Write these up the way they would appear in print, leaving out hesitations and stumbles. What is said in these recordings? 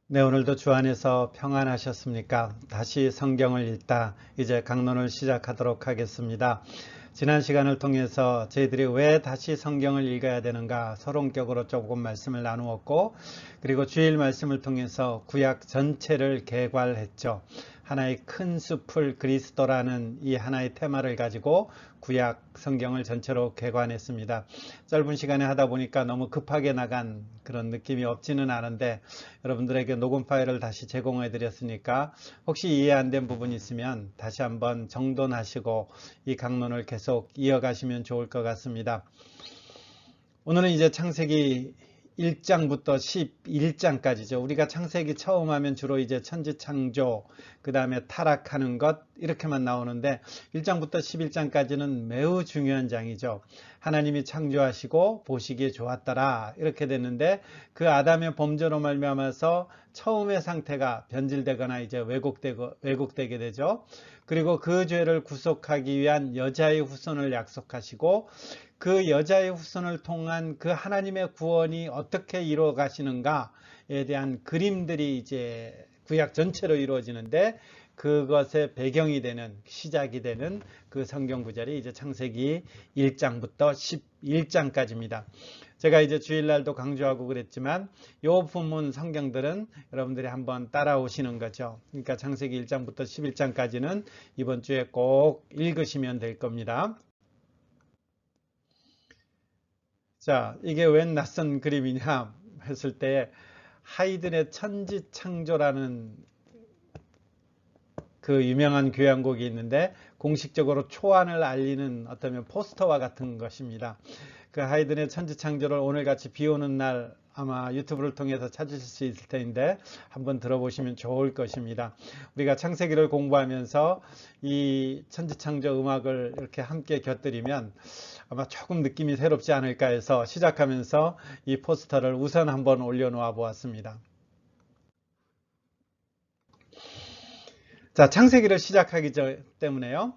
네, 오늘도 주 안에서 평안하셨습니까? 다시 성경을 읽다 이제 강론을 시작하도록 하겠습니다. 지난 시간을 통해서 저희들이 왜 다시 성경을 읽어야 되는가 서론격으로 조금 말씀을 나누었고, 그리고 주일 말씀을 통해서 구약 전체를 개괄했죠. 하나의 큰 숲을 그리스도라는 이 하나의 테마를 가지고 구약 성경을 전체로 개관했습니다. 짧은 시간에 하다 보니까 너무 급하게 나간 그런 느낌이 없지는 않은데, 여러분들에게 녹음 파일을 다시 제공해 드렸으니까 혹시 이해 안 된 부분이 있으면 다시 한번 정돈하시고 이 강론을 계속 이어가시면 좋을 것 같습니다. 오늘은 이제 창세기 1장부터 11장까지죠. 우리가 창세기 처음 하면 주로 이제 천지창조, 그 다음에 타락하는 것, 이렇게만 나오는데 1장부터 11장까지는 매우 중요한 장이죠. 하나님이 창조하시고 보시기에 좋았더라 이렇게 됐는데, 그 아담의 범죄로 말미암아서 처음의 상태가 변질되거나 이제 왜곡되게 되죠. 그리고 그 죄를 구속하기 위한 여자의 후손을 약속하시고, 그 여자의 후손을 통한 그 하나님의 구원이 어떻게 이루어 가시는가에 대한 그림들이 이제 구약 전체로 이루어지는데, 그것의 배경이 되는, 시작이 되는 그 성경 구절이 이제 창세기 1장부터 11장까지입니다. 제가 이제 주일날도 강조하고 그랬지만 이 본문 성경들은 여러분들이 한번 따라오시는 거죠. 그러니까 창세기 1장부터 11장까지는 이번 주에 꼭 읽으시면 될 겁니다. 자, 이게 웬 낯선 그림이냐 했을 때, 하이든의 천지창조라는 그 유명한 교향곡이 있는데, 공식적으로 초안을 알리는 어떤 포스터와 같은 것입니다. 그 하이든의 천지창조를 오늘같이 비 오는 날 아마 유튜브를 통해서 찾으실 수 있을 텐데 한번 들어보시면 좋을 것입니다. 우리가 창세기를 공부하면서 이 천지창조 음악을 이렇게 함께 곁들이면 아마 조금 느낌이 새롭지 않을까 해서 시작하면서 이 포스터를 우선 한번 올려놓아 보았습니다. 자, 창세기를 시작하기 때문에요.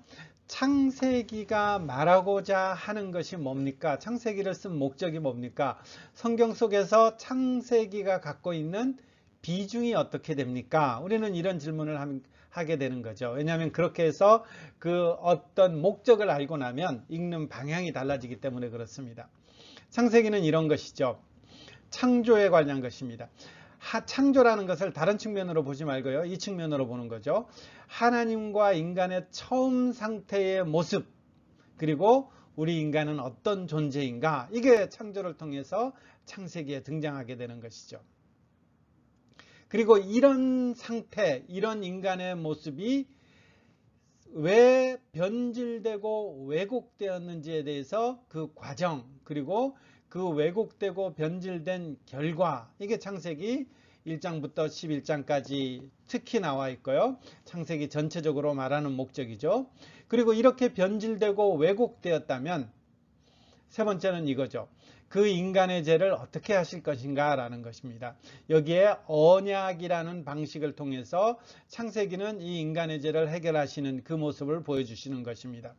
창세기가 말하고자 하는 것이 뭡니까? 창세기를 쓴 목적이 뭡니까? 성경 속에서 창세기가 갖고 있는 비중이 어떻게 됩니까? 우리는 이런 질문을 하게 되는 거죠. 왜냐하면 그렇게 해서 그 어떤 목적을 알고 나면 읽는 방향이 달라지기 때문에 그렇습니다. 창세기는 이런 것이죠. 창조에 관한 것입니다. 창조라는 것을 다른 측면으로 보지 말고요, 이 측면으로 보는 거죠. 하나님과 인간의 처음 상태의 모습, 그리고 우리 인간은 어떤 존재인가, 이게 창조를 통해서 창세기에 등장하게 되는 것이죠. 그리고 이런 상태, 이런 인간의 모습이 왜 변질되고 왜곡되었는지에 대해서 그 과정, 그리고 그 왜곡되고 변질된 결과, 이게 창세기 1장부터 11장까지 특히 나와 있고요. 창세기 전체적으로 말하는 목적이죠. 그리고 이렇게 변질되고 왜곡되었다면 세 번째는 이거죠. 그 인간의 죄를 어떻게 하실 것인가 라는 것입니다. 여기에 언약이라는 방식을 통해서 창세기는 이 인간의 죄를 해결하시는 그 모습을 보여주시는 것입니다.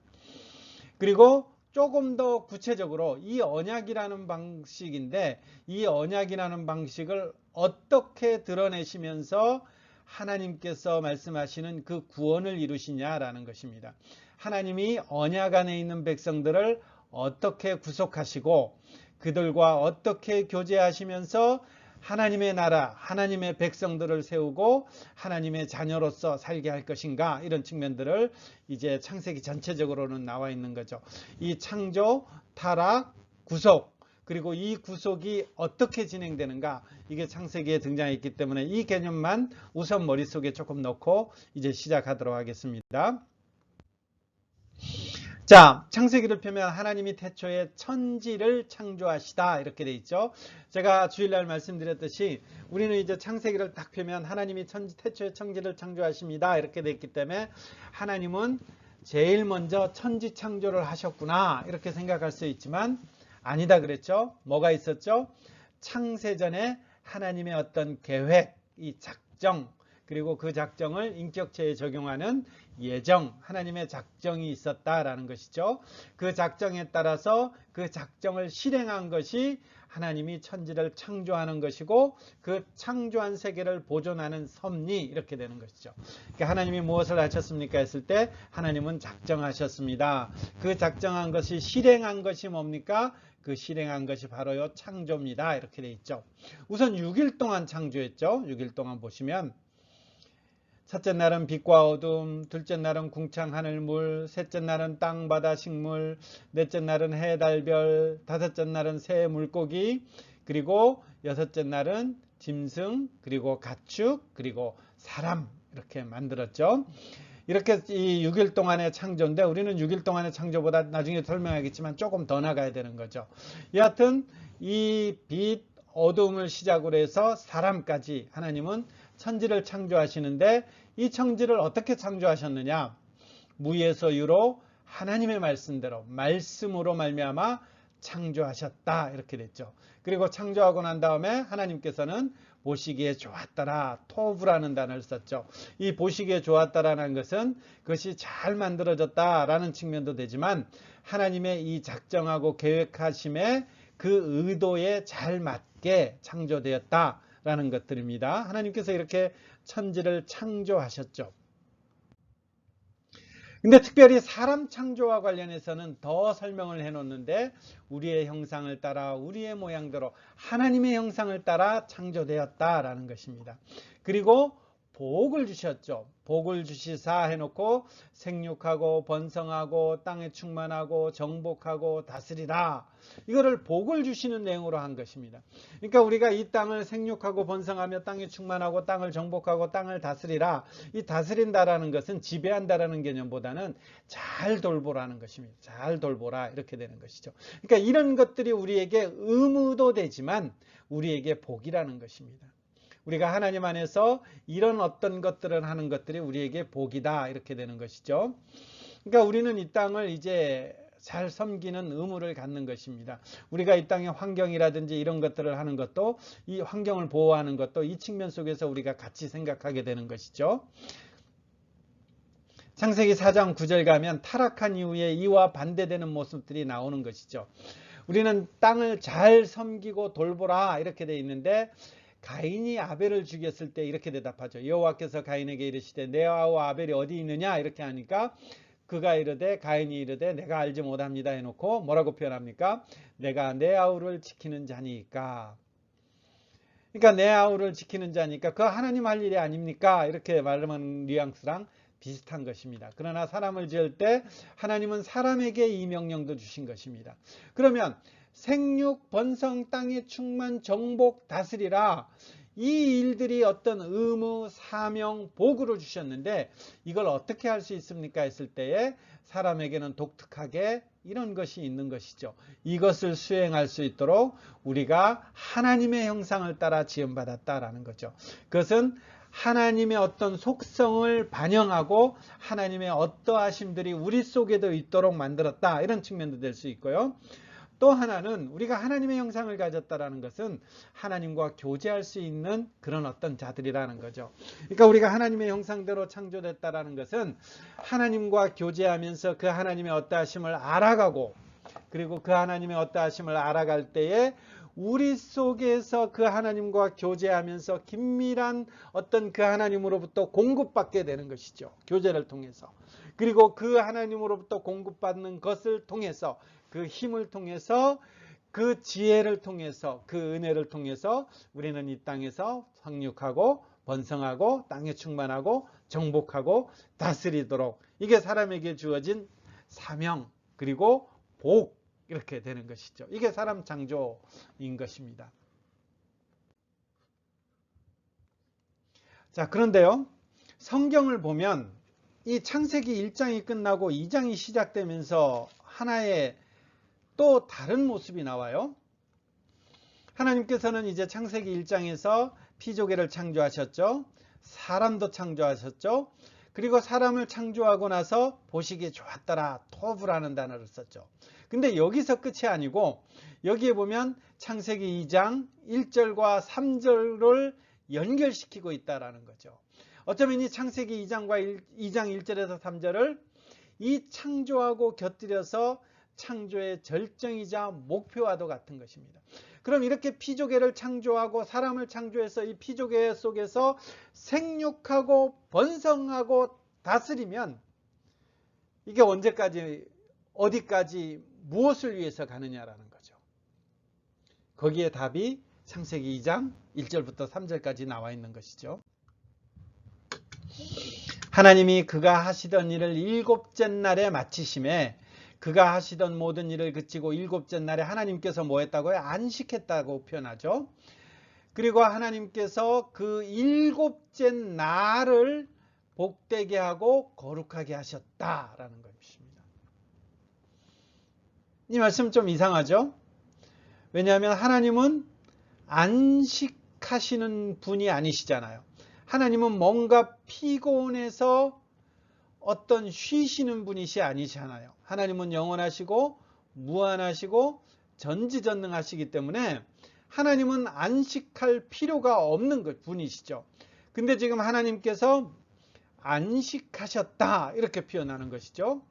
그리고 조금 더 구체적으로 이 언약이라는 방식인데, 이 언약이라는 방식을 어떻게 드러내시면서 하나님께서 말씀하시는 그 구원을 이루시냐라는 것입니다. 하나님이 언약 안에 있는 백성들을 어떻게 구속하시고 그들과 어떻게 교제하시면서 하나님의 나라, 하나님의 백성들을 세우고 하나님의 자녀로서 살게 할 것인가, 이런 측면들을 이제 창세기 전체적으로는 나와 있는 거죠. 이 창조, 타락, 구속, 그리고 이 구속이 어떻게 진행되는가, 이게 창세기에 등장했기 때문에 이 개념만 우선 머릿속에 조금 넣고 이제 시작하도록 하겠습니다. 자, 창세기를 펴면 하나님이 태초에 천지를 창조하시다 이렇게 돼 있죠. 제가 주일날 말씀드렸듯이 우리는 이제 창세기를 딱 펴면 하나님이 태초에 천지를 창조하십니다 이렇게 돼 있기 때문에 하나님은 제일 먼저 천지 창조를 하셨구나 이렇게 생각할 수 있지만 아니다 그랬죠. 뭐가 있었죠? 창세전에 하나님의 어떤 계획, 이 작정, 그리고 그 작정을 인격체에 적용하는 예정, 하나님의 작정이 있었다라는 것이죠. 그 작정에 따라서 그 작정을 실행한 것이 하나님이 천지를 창조하는 것이고 그 창조한 세계를 보존하는 섭리 이렇게 되는 것이죠. 그러니까 하나님이 무엇을 하셨습니까 했을 때 하나님은 작정하셨습니다. 그 작정한 것이 실행한 것이 뭡니까? 그 실행한 것이 바로요 창조입니다. 이렇게 돼 있죠. 우선 6일 동안 창조했죠. 6일 동안 보시면 첫째 날은 빛과 어둠, 둘째 날은 궁창 하늘물, 셋째 날은 땅 바다 식물, 넷째 날은 해 달 별, 다섯째 날은 새 물고기, 그리고 여섯째 날은 짐승, 그리고 가축, 그리고 사람 이렇게 만들었죠. 이렇게 이 6일 동안의 창조인데 우리는 6일 동안의 창조보다 나중에 설명하겠지만 조금 더 나가야 되는 거죠. 여하튼 이 빛, 어둠을 시작으로 해서 사람까지 하나님은 천지를 창조하시는데 이 천지를 어떻게 창조하셨느냐? 무에서 유로 하나님의 말씀대로 말씀으로 말미암아 창조하셨다 이렇게 됐죠. 그리고 창조하고 난 다음에 하나님께서는 보시기에 좋았더라 토브라는 단어를 썼죠. 이 보시기에 좋았다라는 것은 그것이 잘 만들어졌다라는 측면도 되지만 하나님의 이 작정하고 계획하심에 그 의도에 잘 맞게 창조되었다라는 것들입니다. 하나님께서 이렇게 천지를 창조하셨죠. 근데 특별히 사람 창조와 관련해서는 더 설명을 해놓는데 우리의 형상을 따라 우리의 모양대로 하나님의 형상을 따라 창조되었다라는 것입니다. 그리고 복을 주셨죠. 복을 주시사 해놓고 생육하고 번성하고 땅에 충만하고 정복하고 다스리라. 이거를 복을 주시는 내용으로 한 것입니다. 그러니까 우리가 이 땅을 생육하고 번성하며 땅에 충만하고 땅을 정복하고 땅을 다스리라. 이 다스린다라는 것은 지배한다라는 개념보다는 잘 돌보라는 것입니다. 잘 돌보라 이렇게 되는 것이죠. 그러니까 이런 것들이 우리에게 의무도 되지만 우리에게 복이라는 것입니다. 우리가 하나님 안에서 이런 어떤 것들을 하는 것들이 우리에게 복이다 이렇게 되는 것이죠. 그러니까 우리는 이 땅을 이제 잘 섬기는 의무를 갖는 것입니다. 우리가 이 땅의 환경이라든지 이런 것들을 하는 것도 이 환경을 보호하는 것도 이 측면 속에서 우리가 같이 생각하게 되는 것이죠. 창세기 4장 9절 가면 타락한 이후에 이와 반대되는 모습들이 나오는 것이죠. 우리는 땅을 잘 섬기고 돌보라 이렇게 돼 있는데 가인이 아벨을 죽였을 때 이렇게 대답하죠. 여호와께서 가인에게 이르시되 내 아우 아벨이 어디 있느냐 이렇게 하니까 그가 이르되 가인이 이르되 내가 알지 못합니다 해놓고 뭐라고 표현합니까? 내가 내 아우를 지키는 자니까. 그러니까 내 아우를 지키는 자니까 그 하나님 할 일이 아닙니까? 이렇게 말하는 뉘앙스랑 비슷한 것입니다. 그러나 사람을 지을 때 하나님은 사람에게 이 명령도 주신 것입니다. 그러면 생육, 번성, 땅의 충만, 정복, 다스리라. 이 일들이 어떤 의무, 사명, 복으로 주셨는데 이걸 어떻게 할 수 있습니까 했을 때에 사람에게는 독특하게 이런 것이 있는 것이죠. 이것을 수행할 수 있도록 우리가 하나님의 형상을 따라 지음받았다라는 거죠. 그것은 하나님의 어떤 속성을 반영하고 하나님의 어떠하심들이 우리 속에도 있도록 만들었다 이런 측면도 될 수 있고요. 또 하나는 우리가 하나님의 형상을 가졌다라는 것은 하나님과 교제할 수 있는 그런 어떤 자들이라는 거죠. 그러니까 우리가 하나님의 형상대로 창조됐다라는 것은 하나님과 교제하면서 그 하나님의 어떠하심을 알아가고 그리고 그 하나님의 어떠하심을 알아갈 때에 우리 속에서 그 하나님과 교제하면서 긴밀한 어떤 그 하나님으로부터 공급받게 되는 것이죠. 교제를 통해서. 그리고 그 하나님으로부터 공급받는 것을 통해서 그 힘을 통해서 그 지혜를 통해서 그 은혜를 통해서 우리는 이 땅에서 성육하고 번성하고 땅에 충만하고 정복하고 다스리도록 이게 사람에게 주어진 사명 그리고 복 이렇게 되는 것이죠. 이게 사람 창조인 것입니다. 자, 그런데요. 성경을 보면 이 창세기 1장이 끝나고 2장이 시작되면서 하나의 또 다른 모습이 나와요. 하나님께서는 이제 창세기 1장에서 피조개를 창조하셨죠. 사람도 창조하셨죠. 그리고 사람을 창조하고 나서 보시기에 좋았더라. 토브라는 단어를 썼죠. 근데 여기서 끝이 아니고 여기에 보면 창세기 2장 1절과 3절을 연결시키고 있다라는 거죠. 어쩌면 이 창세기 2장과 2장 1절에서 3절을 이 창조하고 곁들여서 창조의 절정이자 목표와도 같은 것입니다. 그럼 이렇게 피조계를 창조하고 사람을 창조해서 이 피조계 속에서 생육하고 번성하고 다스리면 이게 언제까지, 어디까지, 무엇을 위해서 가느냐라는 거죠. 거기에 답이 창세기 2장 1절부터 3절까지 나와 있는 것이죠. 하나님이 그가 하시던 일을 일곱째 날에 마치심에, 그가 하시던 모든 일을 그치고 일곱째 날에 하나님께서 뭐 했다고요? 안식했다고 표현하죠. 그리고 하나님께서 그 일곱째 날을 복되게 하고 거룩하게 하셨다라는 것입니다. 이 말씀 좀 이상하죠? 왜냐하면 하나님은 안식하시는 분이 아니시잖아요. 하나님은 뭔가 피곤해서 어떤 쉬시는 분이시 아니잖아요. 하나님은 영원하시고 무한하시고 전지전능하시기 때문에 하나님은 안식할 필요가 없는 분이시죠. 근데 지금 하나님께서 안식하셨다 이렇게 표현하는 것이죠.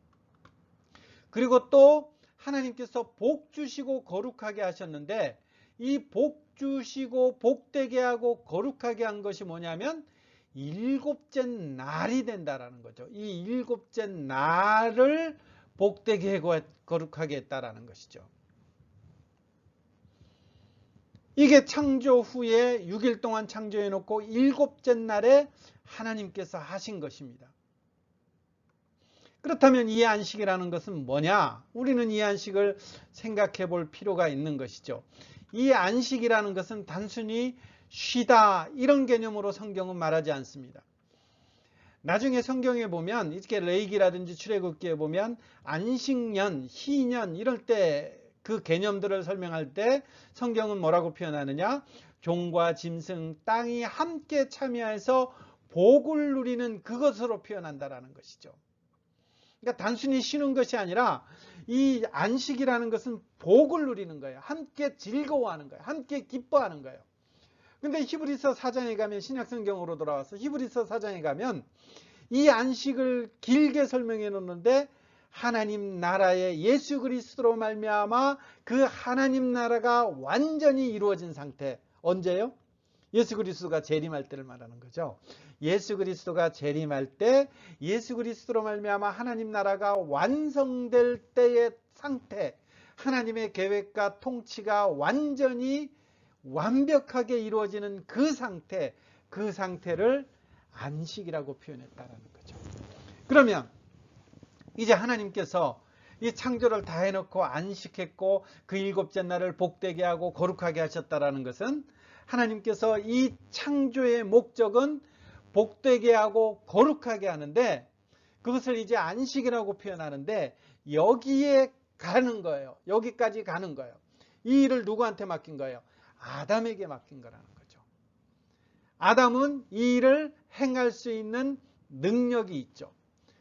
그리고 또 하나님께서 복 주시고 거룩하게 하셨는데, 이 복 주시고 복되게 하고 거룩하게 한 것이 뭐냐면 일곱째 날이 된다라는 거죠. 이 일곱째 날을 복되게 하고 거룩하게 했다라는 것이죠. 이게 창조 후에 6일 동안 창조해 놓고 일곱째 날에 하나님께서 하신 것입니다. 그렇다면 이 안식이라는 것은 뭐냐? 우리는 이 안식을 생각해 볼 필요가 있는 것이죠. 이 안식이라는 것은 단순히 쉬다 이런 개념으로 성경은 말하지 않습니다. 나중에 성경에 보면 이렇게 레위기라든지 출애굽기에 보면 안식년, 희년 이럴 때 그 개념들을 설명할 때 성경은 뭐라고 표현하느냐? 종과 짐승, 땅이 함께 참여해서 복을 누리는 그것으로 표현한다라는 것이죠. 그러니까 단순히 쉬는 것이 아니라 이 안식이라는 것은 복을 누리는 거예요. 함께 즐거워하는 거예요. 함께 기뻐하는 거예요. 근데 히브리서 4장에 가면, 신약성경으로 돌아와서 히브리서 4장에 가면 이 안식을 길게 설명해 놓는데, 하나님 나라의 예수 그리스도로 말미암아 그 하나님 나라가 완전히 이루어진 상태. 언제요? 예수 그리스도가 재림할 때를 말하는 거죠. 예수 그리스도가 재림할 때 예수 그리스도로 말미암아 하나님 나라가 완성될 때의 상태, 하나님의 계획과 통치가 완전히 완벽하게 이루어지는 그 상태, 그 상태를 안식이라고 표현했다라는 거죠. 그러면 이제 하나님께서 이 창조를 다 해놓고 안식했고 그 일곱째 날을 복되게 하고 거룩하게 하셨다라는 것은, 하나님께서 이 창조의 목적은 복되게 하고 거룩하게 하는데, 그것을 이제 안식이라고 표현하는데 여기에 가는 거예요. 여기까지 가는 거예요. 이 일을 누구한테 맡긴 거예요? 아담에게 맡긴 거라는 거죠. 아담은 이 일을 행할 수 있는 능력이 있죠.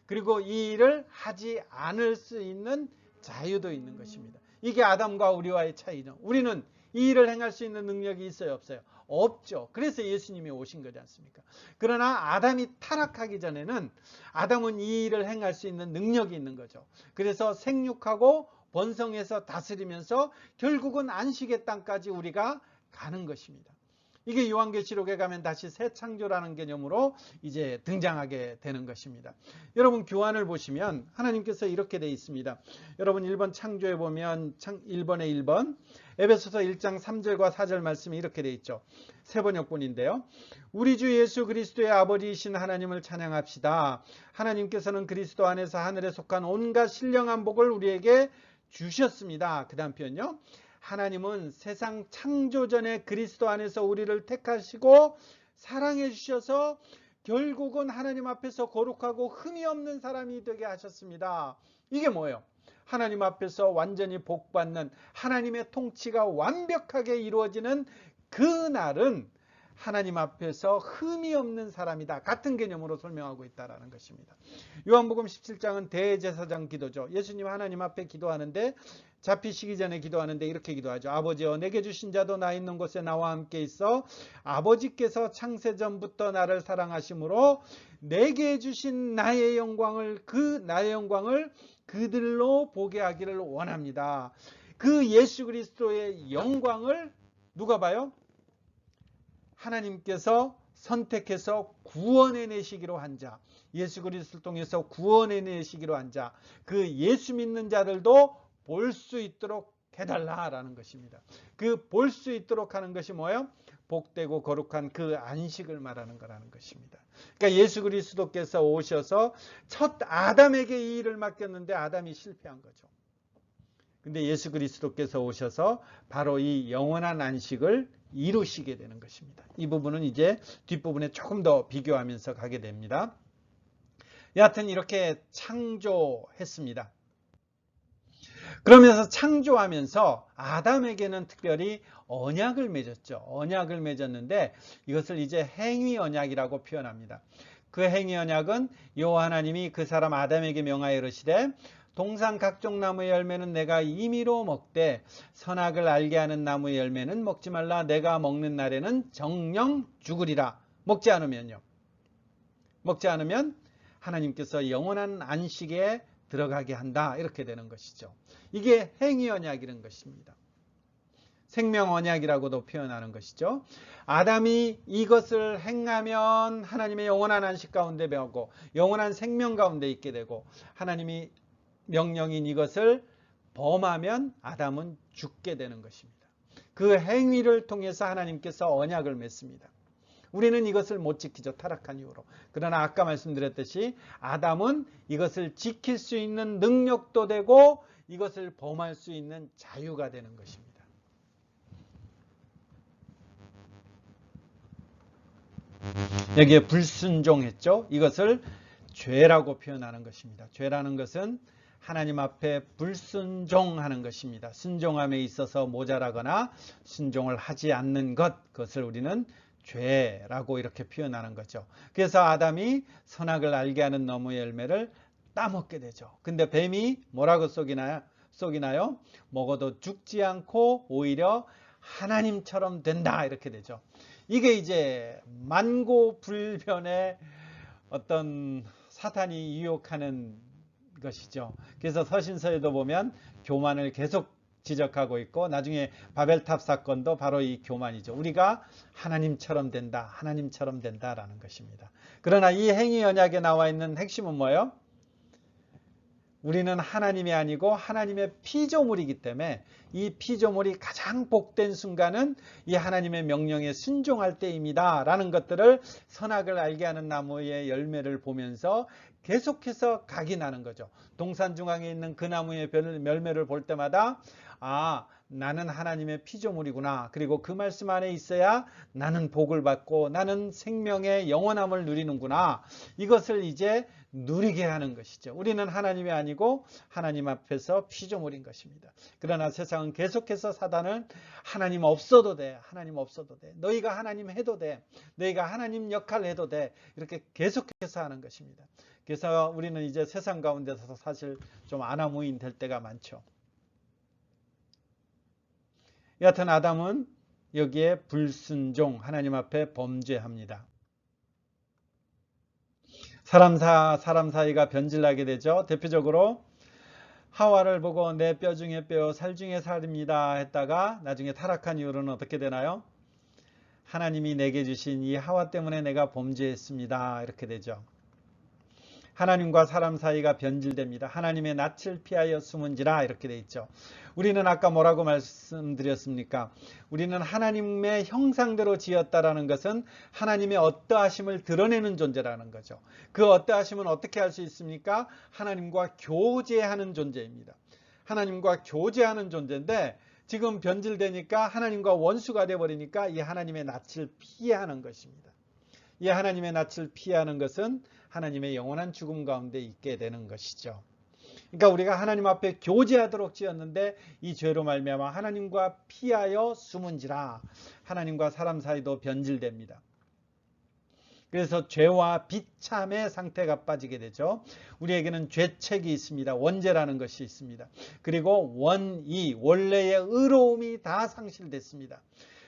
그리고 이 일을 하지 않을 수 있는 자유도 있는 것입니다. 이게 아담과 우리와의 차이죠. 우리는 이 일을 행할 수 있는 능력이 있어요, 없어요? 없죠. 그래서 예수님이 오신 거지 않습니까? 그러나 아담이 타락하기 전에는 아담은 이 일을 행할 수 있는 능력이 있는 거죠. 그래서 생육하고 번성해서 다스리면서 결국은 안식의 땅까지 우리가 가는 것입니다. 이게 요한계시록에 가면 다시 새 창조라는 개념으로 이제 등장하게 되는 것입니다. 여러분 교환을 보시면 하나님께서 이렇게 되어 있습니다. 여러분 1번 창조에 보면 1번에 1번 에베소서 1장 3절과 4절 말씀이 이렇게 되어 있죠. 세 번역본인데요. 우리 주 예수 그리스도의 아버지이신 하나님을 찬양합시다. 하나님께서는 그리스도 안에서 하늘에 속한 온갖 신령한 복을 우리에게 주셨습니다. 그 다음 표현요. 하나님은 세상 창조 전에 그리스도 안에서 우리를 택하시고 사랑해 주셔서 결국은 하나님 앞에서 거룩하고 흠이 없는 사람이 되게 하셨습니다. 이게 뭐예요? 하나님 앞에서 완전히 복받는, 하나님의 통치가 완벽하게 이루어지는 그 날은 하나님 앞에서 흠이 없는 사람이다. 같은 개념으로 설명하고 있다는 것입니다. 요한복음 17장은 대제사장 기도죠. 예수님 하나님 앞에 기도하는데, 잡히시기 전에 기도하는데 이렇게 기도하죠. 아버지여, 내게 주신 자도 나 있는 곳에 나와 함께 있어 아버지께서 창세전부터 나를 사랑하심으로 내게 주신 나의 영광을 그들로 보게 하기를 원합니다. 그 예수 그리스도의 영광을 누가 봐요? 하나님께서 선택해서 구원해내시기로 한 자, 예수 그리스도를 통해서 구원해내시기로 한 자, 그 예수 믿는 자들도 볼 수 있도록 해달라라는 것입니다. 그 볼 수 있도록 하는 것이 뭐예요? 복되고 거룩한 그 안식을 말하는 거라는 것입니다. 그러니까 예수 그리스도께서 오셔서 첫 아담에게 이 일을 맡겼는데 아담이 실패한 거죠. 근데 예수 그리스도께서 오셔서 바로 이 영원한 안식을 이루시게 되는 것입니다. 이 부분은 이제 뒷부분에 조금 더 비교하면서 가게 됩니다. 여하튼 이렇게 창조했습니다. 그러면서 창조하면서 아담에게는 특별히 언약을 맺었죠. 언약을 맺었는데 이것을 이제 행위 언약이라고 표현합니다. 그 행위 언약은 여호와 하나님이 그 사람 아담에게 명하여 이르시되 동산 각종 나무의 열매는 내가 임의로 먹되 선악을 알게 하는 나무의 열매는 먹지 말라. 내가 먹는 날에는 정령 죽으리라. 먹지 않으면요. 먹지 않으면 하나님께서 영원한 안식에 들어가게 한다. 이렇게 되는 것이죠. 이게 행위 언약이라는 것입니다. 생명 언약이라고도 표현하는 것이죠. 아담이 이것을 행하면 하나님의 영원한 안식 가운데 배우고 영원한 생명 가운데 있게 되고 하나님이 명령인 이것을 범하면 아담은 죽게 되는 것입니다. 그 행위를 통해서 하나님께서 언약을 맺습니다. 우리는 이것을 못 지키죠. 타락한 이후로. 그러나 아까 말씀드렸듯이 아담은 이것을 지킬 수 있는 능력도 되고 이것을 범할 수 있는 자유가 되는 것입니다. 여기에 불순종했죠. 이것을 죄라고 표현하는 것입니다. 죄라는 것은 하나님 앞에 불순종하는 것입니다. 순종함에 있어서 모자라거나 순종을 하지 않는 것, 그것을 우리는 죄라고 이렇게 표현하는 거죠. 그래서 아담이 선악을 알게 하는 나무의 열매를 따먹게 되죠. 근데 뱀이 뭐라고 속이나요? 먹어도 죽지 않고 오히려 하나님처럼 된다 이렇게 되죠. 이게 이제 만고불변의 어떤 사탄이 유혹하는 것이죠. 그래서 서신서에도 보면 교만을 계속 지적하고 있고 나중에 바벨탑 사건도 바로 이 교만이죠. 우리가 하나님처럼 된다, 하나님처럼 된다라는 것입니다. 그러나 이 행위 언약에 나와 있는 핵심은 뭐예요? 우리는 하나님이 아니고 하나님의 피조물이기 때문에 이 피조물이 가장 복된 순간은 이 하나님의 명령에 순종할 때입니다 라는 것들을 선악을 알게 하는 나무의 열매를 보면서 계속해서 각인하는 거죠. 동산 중앙에 있는 그 나무의 열매를 볼 때마다 나는 하나님의 피조물이구나. 그리고 그 말씀 안에 있어야 나는 복을 받고 나는 생명의 영원함을 누리는구나. 이것을 이제 누리게 하는 것이죠. 우리는 하나님이 아니고 하나님 앞에서 피조물인 것입니다. 그러나 세상은 계속해서 사단은 하나님 없어도 돼. 하나님 없어도 돼. 너희가 하나님 해도 돼. 너희가 하나님 역할 해도 돼. 이렇게 계속해서 하는 것입니다. 그래서 우리는 이제 세상 가운데서 사실 좀 아나무인 될 때가 많죠. 여하튼 아담은 여기에 불순종, 하나님 앞에 범죄합니다. 사람 사이가 변질나게 되죠. 대표적으로 하와를 보고 내 뼈 중에 뼈, 살 중에 살입니다 했다가 나중에 타락한 이후로는 어떻게 되나요? 하나님이 내게 주신 이 하와 때문에 내가 범죄했습니다. 이렇게 되죠. 하나님과 사람 사이가 변질됩니다. 하나님의 낯을 피하여 숨은지라 이렇게 돼 있죠. 우리는 아까 뭐라고 말씀드렸습니까? 우리는 하나님의 형상대로 지었다라는 것은 하나님의 어떠하심을 드러내는 존재라는 거죠. 그 어떠하심은 어떻게 할 수 있습니까? 하나님과 교제하는 존재입니다. 하나님과 교제하는 존재인데 지금 변질되니까 하나님과 원수가 되어버리니까 이 하나님의 낯을 피하는 것입니다. 이 하나님의 낯을 피하는 것은 하나님의 영원한 죽음 가운데 있게 되는 것이죠. 그러니까 우리가 하나님 앞에 교제하도록 지었는데 이 죄로 말미암아 하나님과 피하여 숨은지라 하나님과 사람 사이도 변질됩니다. 그래서 죄와 비참의 상태가 빠지게 되죠. 우리에게는 죄책이 있습니다. 원죄라는 것이 있습니다. 그리고 원의, 원래의 의로움이 다 상실됐습니다.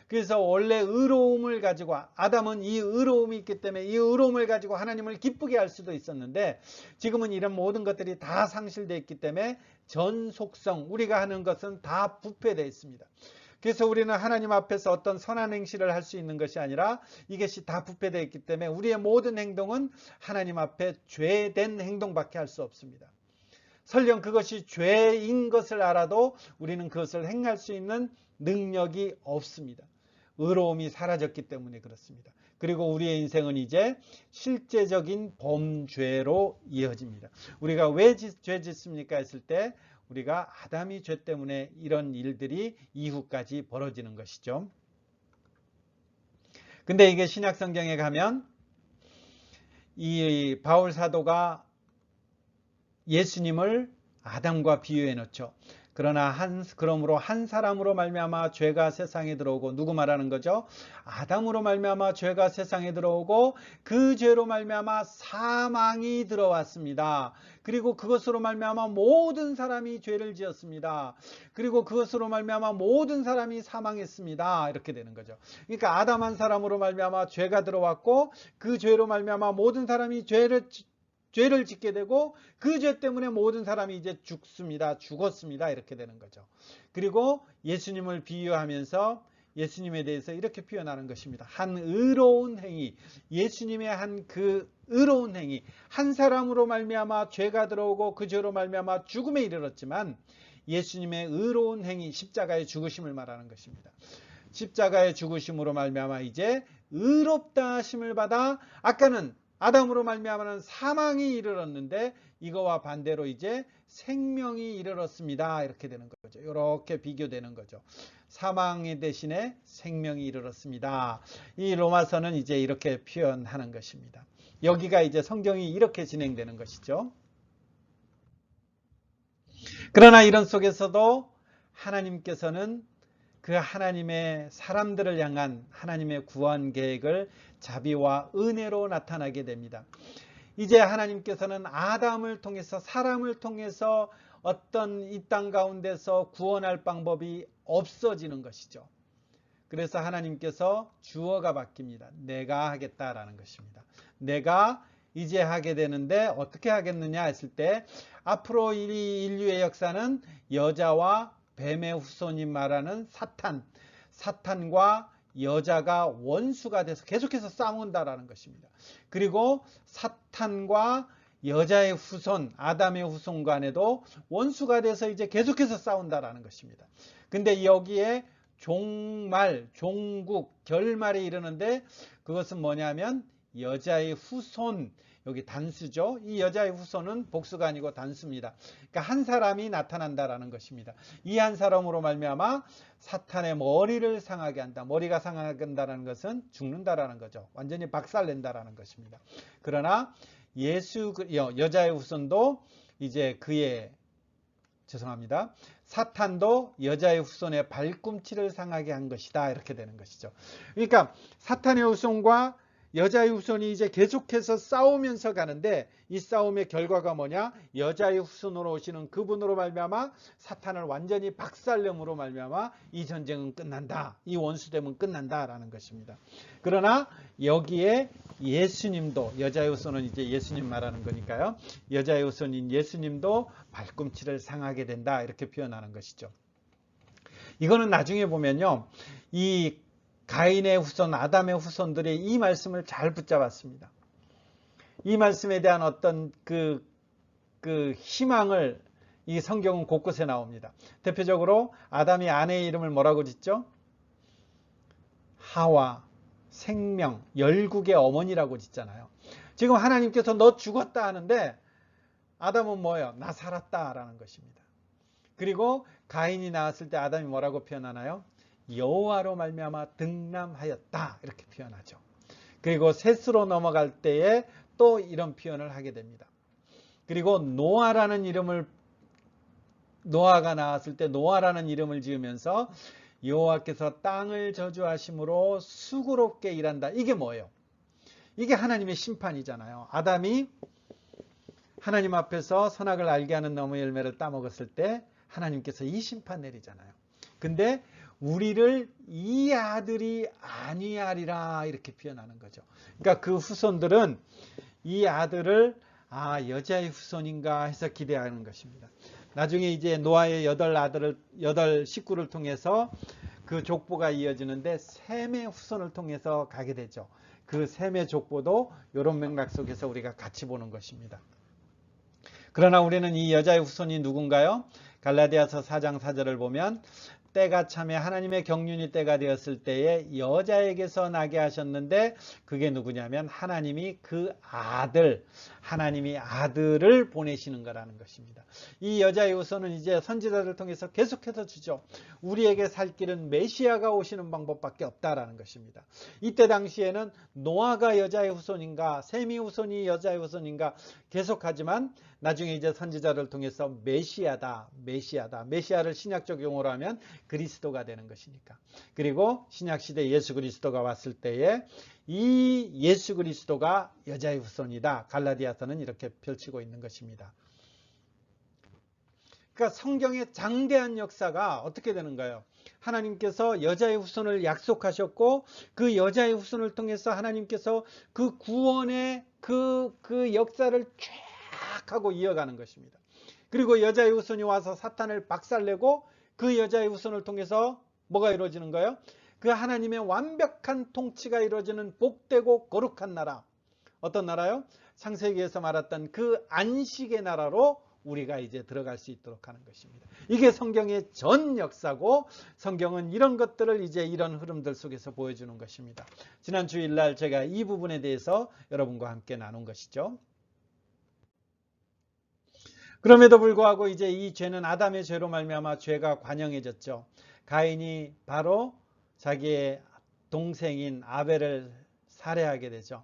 그래서 원래 의로움을 가지고 아담은 이 의로움이 있기 때문에 이 의로움을 가지고 하나님을 기쁘게 할 수도 있었는데 지금은 이런 모든 것들이 다 상실되어 있기 때문에 전 속성, 우리가 하는 것은 다 부패되어 있습니다. 그래서 우리는 하나님 앞에서 어떤 선한 행실을 할 수 있는 것이 아니라 이것이 다 부패되어 있기 때문에 우리의 모든 행동은 하나님 앞에 죄된 행동밖에 할 수 없습니다. 설령 그것이 죄인 것을 알아도 우리는 그것을 행할 수 있는 능력이 없습니다. 의로움이 사라졌기 때문에 그렇습니다. 그리고 우리의 인생은 이제 실제적인 범죄로 이어집니다. 우리가 왜 죄 짓습니까 했을 때 우리가 아담이 죄 때문에 이런 일들이 이후까지 벌어지는 것이죠. 근데 이게 신약 성경에 가면 이 바울 사도가 예수님을 아담과 비유해 놓죠. 그러므로 한 사람으로 말미암아 죄가 세상에 들어오고, 누구 말하는 거죠? 아담으로 말미암아 죄가 세상에 들어오고 그 죄로 말미암아 사망이 들어왔습니다. 그리고 그것으로 말미암아 모든 사람이 죄를 지었습니다. 그리고 그것으로 말미암아 모든 사람이 사망했습니다. 이렇게 되는 거죠. 그러니까 아담 한 사람으로 말미암아 죄가 들어왔고 그 죄로 말미암아 모든 사람이 죄를 짓게 되고 그 죄 때문에 모든 사람이 이제 죽었습니다. 이렇게 되는 거죠. 그리고 예수님을 비유하면서 예수님에 대해서 이렇게 표현하는 것입니다. 한 의로운 행위, 예수님의 한 그 의로운 행위, 한 사람으로 말미암아 죄가 들어오고 그 죄로 말미암아 죽음에 이르렀지만 예수님의 의로운 행위, 십자가의 죽으심을 말하는 것입니다. 십자가의 죽으심으로 말미암아 이제 의롭다 하심을 받아, 아까는 아담으로 말미암아는 사망이 이르렀는데 이거와 반대로 이제 생명이 이르렀습니다. 이렇게 되는 거죠. 이렇게 비교되는 거죠. 사망의 대신에 생명이 이르렀습니다. 이 로마서는 이제 이렇게 표현하는 것입니다. 여기가 이제 성경이 이렇게 진행되는 것이죠. 그러나 이런 속에서도 하나님께서는 그 하나님의 사람들을 향한 하나님의 구원 계획을 자비와 은혜로 나타나게 됩니다. 이제 하나님께서는 아담을 통해서, 사람을 통해서 어떤 이 땅 가운데서 구원할 방법이 없어지는 것이죠. 그래서 하나님께서 주어가 바뀝니다. 내가 하겠다라는 것입니다. 내가 이제 하게 되는데 어떻게 하겠느냐 했을 때, 앞으로 이 인류의 역사는 여자와 뱀의 후손이 말하는 사탄과 여자가 원수가 돼서 계속해서 싸운다라는 것입니다. 그리고 사탄과 여자의 후손, 아담의 후손 간에도 원수가 돼서 이제 계속해서 싸운다라는 것입니다. 근데 여기에 종국, 결말에 이르는데 그것은 뭐냐면 여자의 후손, 여기 단수죠. 이 여자의 후손은 복수가 아니고 단수입니다. 그러니까 한 사람이 나타난다라는 것입니다. 이 한 사람으로 말미암아 사탄의 머리를 상하게 한다. 머리가 상하게 한다는 것은 죽는다라는 거죠. 완전히 박살낸다라는 것입니다. 그러나 여자의 후손도 이제 사탄도 여자의 후손의 발꿈치를 상하게 한 것이다. 이렇게 되는 것이죠. 그러니까 사탄의 후손과 여자의 후손이 이제 계속해서 싸우면서 가는데, 이 싸움의 결과가 뭐냐? 여자의 후손으로 오시는 그분으로 말미암아 사탄을 완전히 박살냄으로 말미암아 이 전쟁은 끝난다. 이 원수됨은 끝난다라는 것입니다. 그러나 여기에 예수님도, 여자의 후손은 이제 예수님 말하는 거니까요. 여자의 후손인 예수님도 발꿈치를 상하게 된다. 이렇게 표현하는 것이죠. 이거는 나중에 보면요, 이 가인의 후손, 아담의 후손들이 이 말씀을 잘 붙잡았습니다. 이 말씀에 대한 어떤 그 희망을 이 성경은 곳곳에 나옵니다. 대표적으로 아담이 아내의 이름을 뭐라고 짓죠? 하와, 생명, 열국의 어머니라고 짓잖아요. 지금 하나님께서 너 죽었다 하는데 아담은 뭐예요? 나 살았다 라는 것입니다. 그리고 가인이 나왔을 때 아담이 뭐라고 표현하나요? 여호와로 말미암아 등남하였다, 이렇게 표현하죠. 그리고 셋으로 넘어갈 때에 또 이런 표현을 하게 됩니다. 그리고 노아가 나왔을 때 노아라는 이름을 지으면서 여호와께서 땅을 저주하심으로 수고롭게 일한다. 이게 뭐예요? 이게 하나님의 심판이잖아요. 아담이 하나님 앞에서 선악을 알게 하는 나무 열매를 따먹었을 때 하나님께서 이 심판 내리잖아요. 근데 우리를 이 아들이 아니하리라, 이렇게 표현하는 거죠. 그러니까 그 후손들은 이 아들을 여자의 후손인가 해서 기대하는 것입니다. 나중에 이제 노아의 8 식구를 통해서 그 족보가 이어지는데 셈의 후손을 통해서 가게 되죠. 그 셈의 족보도 이런 맥락 속에서 우리가 같이 보는 것입니다. 그러나 우리는 이 여자의 후손이 누군가요? 갈라디아서 4장 4절을 보면 때가 참에 하나님의 경륜이 때가 되었을 때에 여자에게서 나게 하셨는데 그게 누구냐면 하나님이 그 아들, 하나님이 아들을 보내시는 거라는 것입니다. 이 여자의 후손은 이제 선지자를 통해서 계속해서 주죠. 우리에게 살 길은 메시아가 오시는 방법밖에 없다라는 것입니다. 이때 당시에는 노아가 여자의 후손인가 셈이 후손이 여자의 후손인가 계속하지만 나중에 이제 선지자를 통해서 메시아다. 메시아를 신약적 용어로 하면 그리스도가 되는 것이니까. 그리고 신약시대 예수 그리스도가 왔을 때에 이 예수 그리스도가 여자의 후손이다. 갈라디아서는 이렇게 펼치고 있는 것입니다. 그러니까 성경의 장대한 역사가 어떻게 되는가요? 하나님께서 여자의 후손을 약속하셨고 그 여자의 후손을 통해서 하나님께서 그 구원의 그 역사를 쫙 하고 이어가는 것입니다. 그리고 여자의 후손이 와서 사탄을 박살내고 그 여자의 후손을 통해서 뭐가 이루어지는 거예요? 그 하나님의 완벽한 통치가 이루어지는 복되고 거룩한 나라. 어떤 나라요? 창세기에서 말했던 그 안식의 나라로 우리가 이제 들어갈 수 있도록 하는 것입니다. 이게 성경의 전 역사고 성경은 이런 것들을 이제 이런 흐름들 속에서 보여주는 것입니다. 지난 주일날 제가 이 부분에 대해서 여러분과 함께 나눈 것이죠. 그럼에도 불구하고 이제 이 죄는 아담의 죄로 말미암아 죄가 관영해졌죠. 가인이 바로 자기의 동생인 아벨을 살해하게 되죠.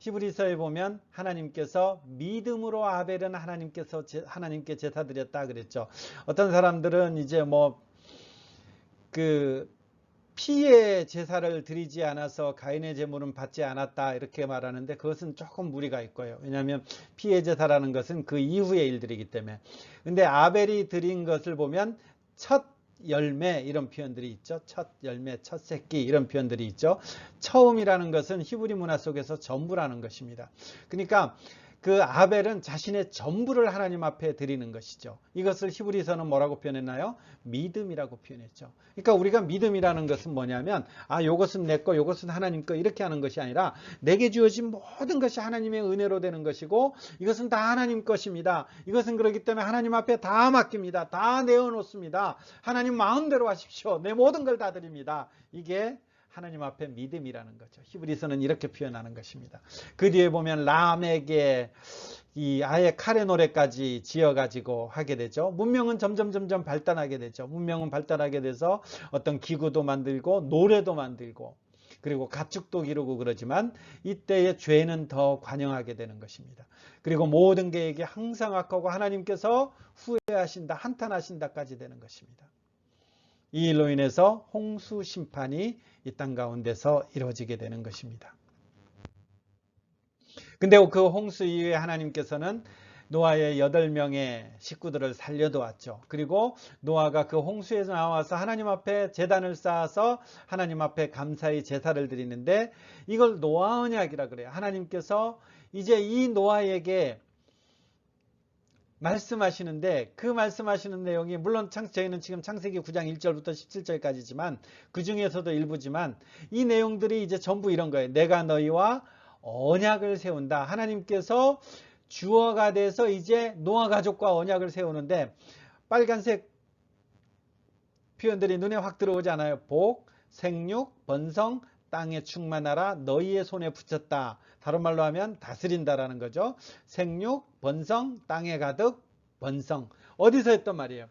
히브리서에 보면 하나님께서 믿음으로 아벨은 하나님께 제사 드렸다 그랬죠. 어떤 사람들은 이제 피의 제사를 드리지 않아서 가인의 제물은 받지 않았다 이렇게 말하는데 그것은 조금 무리가 있고요. 왜냐하면 피의 제사라는 것은 그 이후의 일들이기 때문에. 근데 아벨이 드린 것을 보면 첫 열매 이런 표현들이 있죠. 첫 열매, 첫 새끼 이런 표현들이 있죠. 처음이라는 것은 히브리 문화 속에서 전부라는 것입니다. 그러니까 그 아벨은 자신의 전부를 하나님 앞에 드리는 것이죠. 이것을 히브리서는 뭐라고 표현했나요? 믿음이라고 표현했죠. 그러니까 우리가 믿음이라는 것은 뭐냐면 요것은 내 거, 요것은 하나님 거 이렇게 하는 것이 아니라 내게 주어진 모든 것이 하나님의 은혜로 되는 것이고 이것은 다 하나님 것입니다. 이것은 그렇기 때문에 하나님 앞에 다 맡깁니다. 다 내어놓습니다. 하나님 마음대로 하십시오. 내 모든 걸 다 드립니다. 이게 하나님 앞에 믿음이라는 거죠. 히브리서는 이렇게 표현하는 것입니다. 그 뒤에 보면 람에게 아예 칼의 노래까지 지어가지고 하게 되죠. 문명은 점점 발달하게 되죠. 문명은 발달하게 돼서 어떤 기구도 만들고 노래도 만들고 그리고 가축도 기르고 그러지만 이때의 죄는 더 관영하게 되는 것입니다. 그리고 모든 계획이 항상 악하고 하나님께서 후회하신다, 한탄하신다까지 되는 것입니다. 이 일로 인해서 홍수 심판이 이 땅 가운데서 이루어지게 되는 것입니다. 근데 그 홍수 이후에 하나님께서는 노아의 8명의 식구들을 살려두었죠. 그리고 노아가 그 홍수에서 나와서 하나님 앞에 제단을 쌓아서 하나님 앞에 감사의 제사를 드리는데 이걸 노아 언약이라 그래요. 하나님께서 이제 이 노아에게 말씀하시는데 그 말씀하시는 내용이 물론 저희는 지금 창세기 9장 1절부터 17절까지지만 그 중에서도 일부지만 이 내용들이 이제 전부 이런 거예요. 내가 너희와 언약을 세운다. 하나님께서 주어가 돼서 이제 노아 가족과 언약을 세우는데 빨간색 표현들이 눈에 확 들어오지 않아요. 복, 생육, 번성, 땅에 충만하라 너희의 손에 붙였다. 다른 말로 하면 다스린다라는 거죠. 생육, 번성, 땅에 가득, 번성. 어디서 했던 말이에요?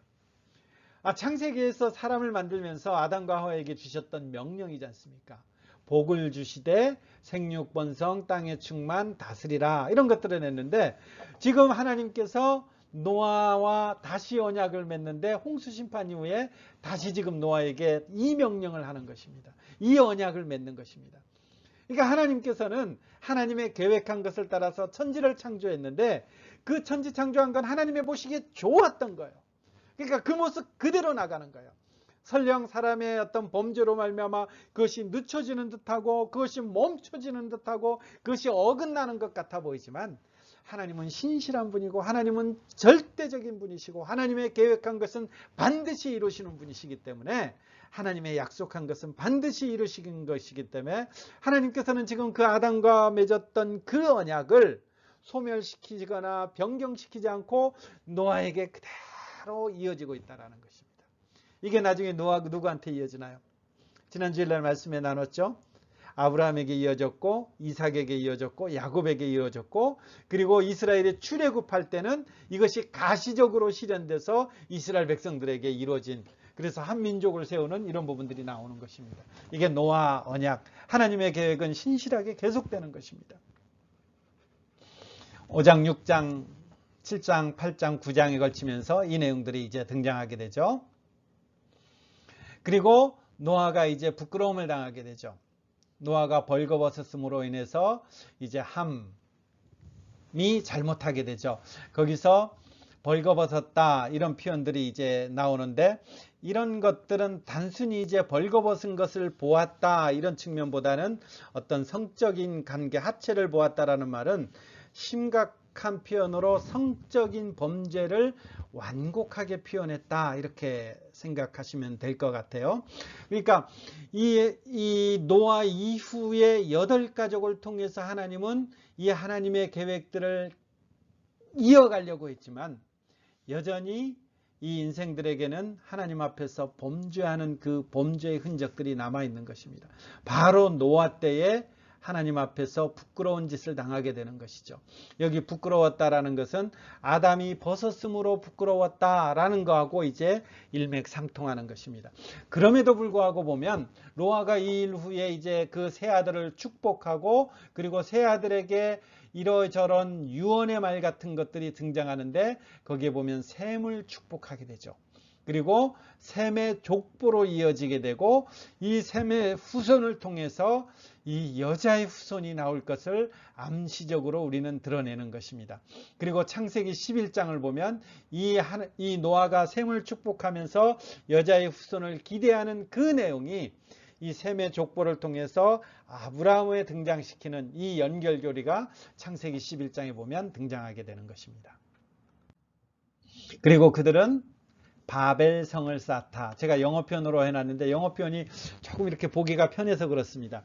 창세기에서 사람을 만들면서 아담과 하와에게 주셨던 명령이지 않습니까? 복을 주시되 생육, 번성, 땅에 충만, 다스리라 이런 것들을 했는데 지금 하나님께서 노아와 다시 언약을 맺는데 홍수 심판 이후에 다시 지금 노아에게 이 명령을 하는 것입니다. 이 언약을 맺는 것입니다. 그러니까 하나님께서는 하나님의 계획한 것을 따라서 천지를 창조했는데 그 천지 창조한 건 하나님의 보시기에 좋았던 거예요. 그러니까 그 모습 그대로 나가는 거예요. 설령 사람의 어떤 범죄로 말미암아 그것이 늦춰지는 듯하고 그것이 멈춰지는 듯하고 그것이 어긋나는 것 같아 보이지만 하나님은 신실한 분이고 하나님은 절대적인 분이시고 하나님의 계획한 것은 반드시 이루시는 분이시기 때문에 하나님의 약속한 것은 반드시 이루시는 것이기 때문에 하나님께서는 지금 그 아담과 맺었던 그 언약을 소멸시키거나 변경시키지 않고 노아에게 그대로 이어지고 있다는 것입니다. 이게 나중에 노아가 누구한테 이어지나요? 지난 주일날 말씀에 나눴죠. 아브라함에게 이어졌고 이삭에게 이어졌고 야곱에게 이어졌고 그리고 이스라엘이 출애굽할 때는 이것이 가시적으로 실현돼서 이스라엘 백성들에게 이루어진, 그래서 한 민족을 세우는 이런 부분들이 나오는 것입니다. 이게 노아 언약, 하나님의 계획은 신실하게 계속되는 것입니다. 5장, 6장, 7장, 8장, 9장에 걸치면서 이 내용들이 이제 등장하게 되죠. 그리고 노아가 이제 부끄러움을 당하게 되죠. 노아가 벌거벗었음으로 인해서 이제 함이 잘못하게 되죠. 거기서 벌거벗었다 이런 표현들이 이제 나오는데, 이런 것들은 단순히 이제 벌거벗은 것을 보았다 이런 측면보다는 어떤 성적인 관계, 하체를 보았다라는 말은 심각한 표현으로 성적인 범죄를 완곡하게 표현했다 이렇게 생각하시면 될 것 같아요. 그러니까 이 노아 이후의 8가족을 통해서 하나님은 이 하나님의 계획들을 이어가려고 했지만 여전히 이 인생들에게는 하나님 앞에서 범죄하는 그 범죄의 흔적들이 남아있는 것입니다. 바로 노아 때에 하나님 앞에서 부끄러운 짓을 당하게 되는 것이죠. 여기 부끄러웠다라는 것은 아담이 벗었으므로 부끄러웠다라는 거하고 이제 일맥상통하는 것입니다. 그럼에도 불구하고 보면 노아가 이 일 후에 이제 그 세 아들을 축복하고 그리고 세 아들에게 이러저런 유언의 말 같은 것들이 등장하는데 거기에 보면 셈을 축복하게 되죠. 그리고 셈의 족보로 이어지게 되고 이 셈의 후손을 통해서 이 여자의 후손이 나올 것을 암시적으로 우리는 드러내는 것입니다. 그리고 창세기 11장을 보면 이 노아가 셈을 축복하면서 여자의 후손을 기대하는 그 내용이 이 셈의 족보를 통해서 아브라함을 등장시키는 이 연결고리가 창세기 11장에 보면 등장하게 되는 것입니다. 그리고 그들은 바벨성을 쌓다. 제가 영어 표현으로 해놨는데 영어 표현이 조금 이렇게 보기가 편해서 그렇습니다.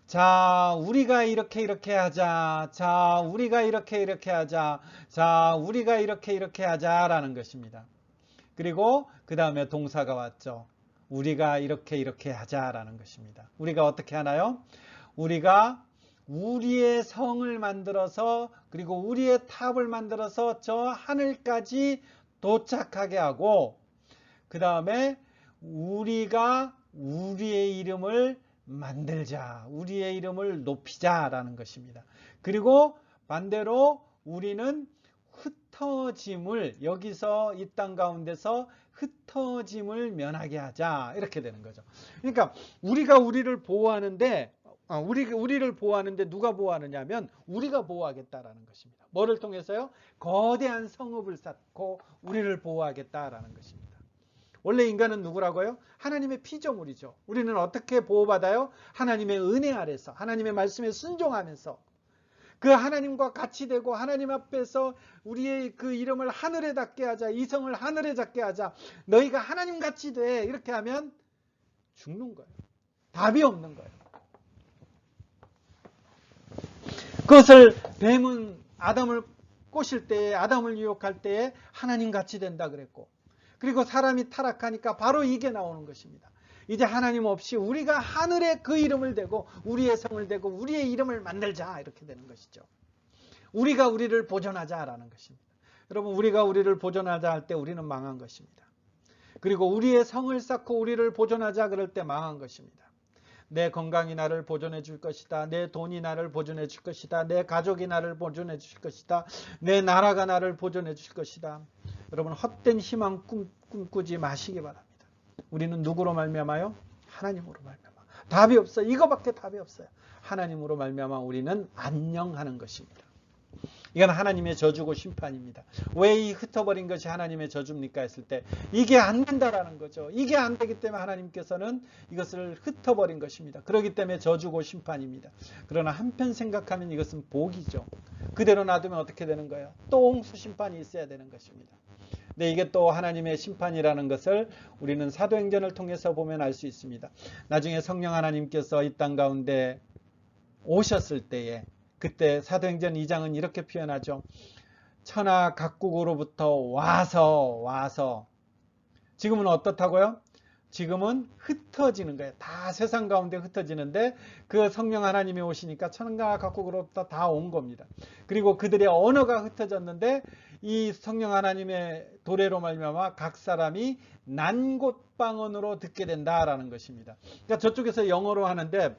자, 우리가 이렇게 하자. 자, 우리가 이렇게 하자. 자, 우리가 이렇게 하자라는 것입니다. 그리고 그 다음에 동사가 왔죠. 우리가 이렇게 하자라는 것입니다. 우리가 어떻게 하나요? 우리가 우리의 성을 만들어서 그리고 우리의 탑을 만들어서 저 하늘까지 도착하게 하고 그 다음에 우리가 우리의 이름을 만들자, 우리의 이름을 높이자라는 것입니다. 그리고 반대로 우리는 흩어짐을, 여기서 이 땅 가운데서 흩어짐을 면하게 하자 이렇게 되는 거죠. 그러니까 우리가 우리를 보호하는데 우리를 보호하는데 누가 보호하느냐면 우리가 보호하겠다라는 것입니다. 뭐를 통해서요? 거대한 성읍을 쌓고 우리를 보호하겠다라는 것입니다. 원래 인간은 누구라고요? 하나님의 피조물이죠. 우리는 어떻게 보호받아요? 하나님의 은혜 아래서, 하나님의 말씀에 순종하면서 그 하나님과 같이 되고 하나님 앞에서 우리의 그 이름을 하늘에 닿게 하자, 이성을 하늘에 닿게 하자, 너희가 하나님 같이 돼, 이렇게 하면 죽는 거예요. 답이 없는 거예요. 그것을 뱀은 아담을 꼬실 때에, 아담을 유혹할 때에 하나님 같이 된다 그랬고, 그리고 사람이 타락하니까 바로 이게 나오는 것입니다. 이제 하나님 없이 우리가 하늘에 그 이름을 대고 우리의 성을 대고 우리의 이름을 만들자 이렇게 되는 것이죠. 우리가 우리를 보존하자라는 것입니다. 여러분, 우리가 우리를 보존하자 할 때 우리는 망한 것입니다. 그리고 우리의 성을 쌓고 우리를 보존하자 그럴 때 망한 것입니다. 내 건강이 나를 보존해 줄 것이다. 내 돈이 나를 보존해 줄 것이다. 내 가족이 나를 보존해 줄 것이다. 내 나라가 나를 보존해 줄 것이다. 여러분, 헛된 희망 꿈꾸지 마시기 바랍니다. 우리는 누구로 말미암아요? 하나님으로 말미암아. 답이 없어요. 이거밖에 답이 없어요. 하나님으로 말미암아 우리는 안녕하는 것입니다. 이건 하나님의 저주고 심판입니다. 왜 이 흩어버린 것이 하나님의 저주입니까 했을 때 이게 안 된다라는 거죠. 이게 안 되기 때문에 하나님께서는 이것을 흩어버린 것입니다. 그렇기 때문에 저주고 심판입니다. 그러나 한편 생각하면 이것은 복이죠. 그대로 놔두면 어떻게 되는 거예요? 또 홍수 심판이 있어야 되는 것입니다. 근데 이게 또 하나님의 심판이라는 것을 우리는 사도행전을 통해서 보면 알 수 있습니다. 나중에 성령 하나님께서 이 땅 가운데 오셨을 때에 그때 사도행전 2장은 이렇게 표현하죠. 천하 각국으로부터 와서 지금은 어떻다고요? 지금은 흩어지는 거예요. 다 세상 가운데 흩어지는데 그 성령 하나님이 오시니까 천하 각국으로부터 다 온 겁니다. 그리고 그들의 언어가 흩어졌는데 이 성령 하나님의 도래로 말미암아 각 사람이 난곳방언으로 듣게 된다라는 것입니다. 그러니까 저쪽에서 영어로 하는데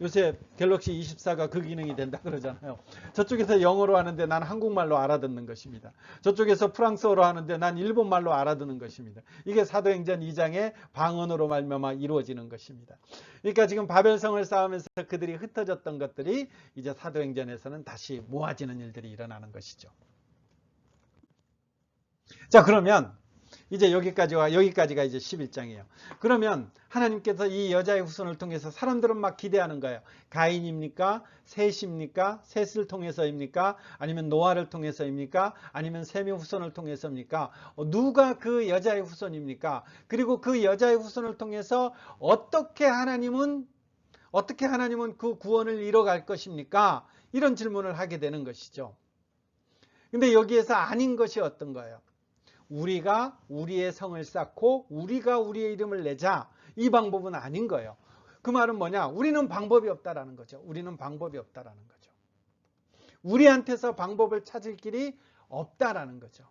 요새 갤럭시 24가 그 기능이 된다 그러잖아요. 저쪽에서 영어로 하는데 난 한국말로 알아듣는 것입니다. 저쪽에서 프랑스어로 하는데 난 일본말로 알아듣는 것입니다. 이게 사도행전 2장의 방언으로 말미암아 이루어지는 것입니다. 그러니까 지금 바벨성을 쌓으면서 그들이 흩어졌던 것들이 이제 사도행전에서는 다시 모아지는 일들이 일어나는 것이죠. 자, 그러면 이제 여기까지가 이제 11장이에요. 그러면 하나님께서 이 여자의 후손을 통해서 사람들은 막 기대하는 거예요. 가인입니까? 셋입니까? 셋을 통해서입니까? 아니면 노아를 통해서입니까? 아니면 셈의 후손을 통해서입니까? 누가 그 여자의 후손입니까? 그리고 그 여자의 후손을 통해서 어떻게 하나님은 그 구원을 이뤄갈 것입니까? 이런 질문을 하게 되는 것이죠. 근데 여기에서 아닌 것이 어떤 거예요? 우리가 우리의 성을 쌓고 우리가 우리의 이름을 내자, 이 방법은 아닌 거예요. 그 말은 뭐냐? 우리는 방법이 없다라는 거죠. 우리는 방법이 없다라는 거죠. 우리한테서 방법을 찾을 길이 없다라는 거죠.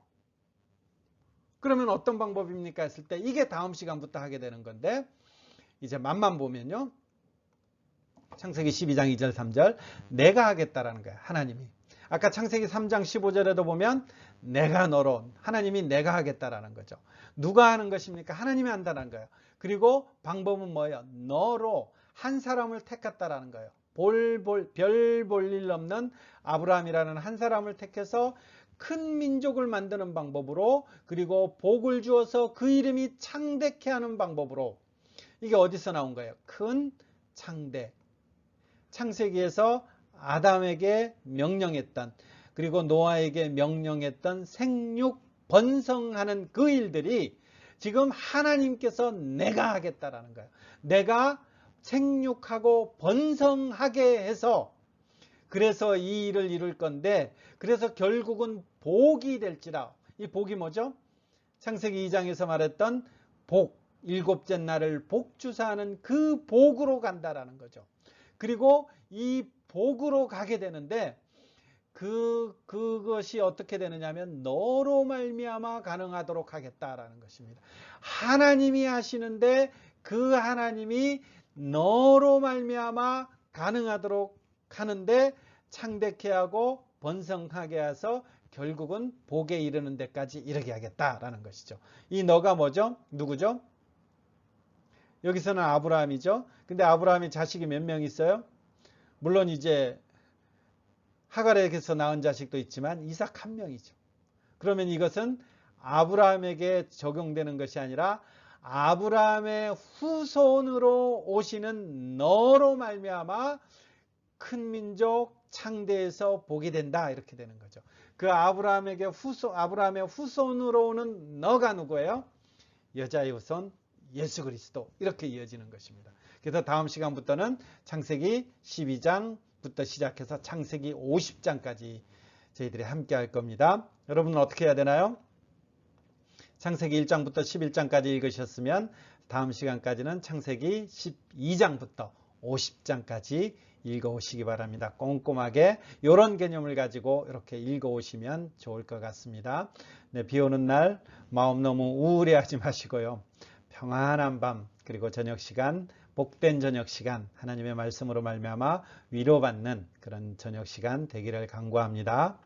그러면 어떤 방법입니까 했을 때 이게 다음 시간부터 하게 되는 건데, 이제 맛만 보면요, 창세기 12장 2절 3절 내가 하겠다라는 거예요. 하나님이. 아까 창세기 3장 15절에도 보면 내가 너로, 하나님이 내가 하겠다라는 거죠. 누가 하는 것입니까? 하나님이 한다는 거예요. 그리고 방법은 뭐예요? 너로 한 사람을 택했다라는 거예요. 별 볼 일 없는 아브라함이라는 한 사람을 택해서 큰 민족을 만드는 방법으로, 그리고 복을 주어서 그 이름이 창대케 하는 방법으로. 이게 어디서 나온 거예요? 큰 창대. 창세기에서 아담에게 명령했던, 그리고 노아에게 명령했던 생육 번성하는 그 일들이 지금 하나님께서 내가 하겠다라는 거예요. 내가 생육하고 번성하게 해서, 그래서 이 일을 이룰 건데, 그래서 결국은 복이 될지라. 이 복이 뭐죠? 창세기 2장에서 말했던 복, 일곱째 날을 복주사하는 그 복으로 간다라는 거죠. 그리고 이 복으로 가게 되는데, 그것이 어떻게 되느냐면 너로 말미암아 가능하도록 하겠다라는 것입니다. 하나님이 하시는데 그 하나님이 너로 말미암아 가능하도록 하는데 창대케 하고 번성하게 해서 결국은 복에 이르는 데까지 이르게 하겠다라는 것이죠. 이 너가 뭐죠? 누구죠? 여기서는 아브라함이죠. 근데 아브라함이 자식이 몇 명 있어요? 물론 이제 하갈에게서 낳은 자식도 있지만 이삭 한 명이죠. 그러면 이것은 아브라함에게 적용되는 것이 아니라 아브라함의 후손으로 오시는 너로 말미암아 큰 민족 창대에서 복이 된다, 이렇게 되는 거죠. 그 아브라함의 후손으로 오는 너가 누구예요? 여자의 후손 예수 그리스도, 이렇게 이어지는 것입니다. 그래서 다음 시간부터는 창세기 12장부터 시작해서 창세기 50장까지 저희들이 함께 할 겁니다. 여러분은 어떻게 해야 되나요? 창세기 1장부터 11장까지 읽으셨으면 다음 시간까지는 창세기 12장부터 50장까지 읽어오시기 바랍니다. 꼼꼼하게 이런 개념을 가지고 이렇게 읽어오시면 좋을 것 같습니다. 네, 비 오는 날 마음 너무 우울해하지 마시고요. 평안한 밤, 그리고 저녁 시간, 복된 저녁 시간, 하나님의 말씀으로 말미암아 위로받는 그런 저녁 시간 되기를 간구합니다.